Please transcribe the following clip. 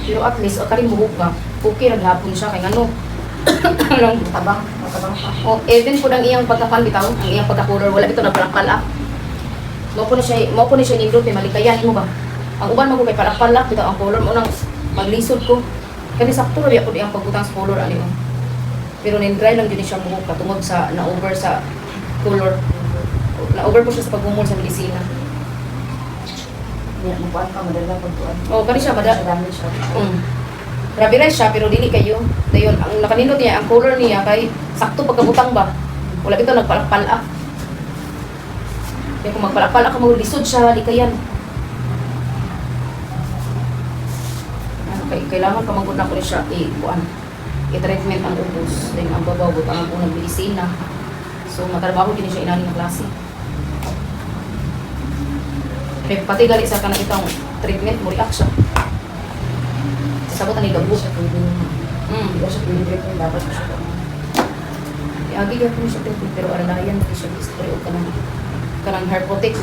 Pero at least, o karing buhok ka, okay, naghapon siya, kaya ano, anong Matabang pa. o, even po ng iyang pagkapan bitaw, ang iyang pagkakulor, wala ito nagpalak-palak. Mo po ni siya nindot, may malikayan mo ba? Ang uban mo ko kay palak-palak, bitaw ang color mo nang maglisod ko. Kani sakto rabi ako iyang pagbutang sa color ani mo. Pero nin-dry lang din siya buhok katungod sa na-over sa color. Na-over po siya sa pagmumol sa medisina. Yan, magkuhan ka, madala pagkuhan. O, kani siya, Sa dami siya. Grabe rin siya, pero dili kayo. Dayon, ang nakanindot niya, ang color niya kay sakto pagkabutang ba. Wala ito nagpalak-palak. Kaya kung magpalak-palak ka maglisod siya, di kayan. Kailangan ka maguna ko rin siya i-treatment ang ubos. Then ang babaw, butang ang unang medisina. So matrabaho din siya inani ng klase. Kaya pati gali sa kanang itong treatment mo, react siya. Sabot ang igabo. Hindi ko siya pinibigyan, dapat ko siya. Iagi ka po siya treatment, pero alalayan mo siya history o kanang hair protect.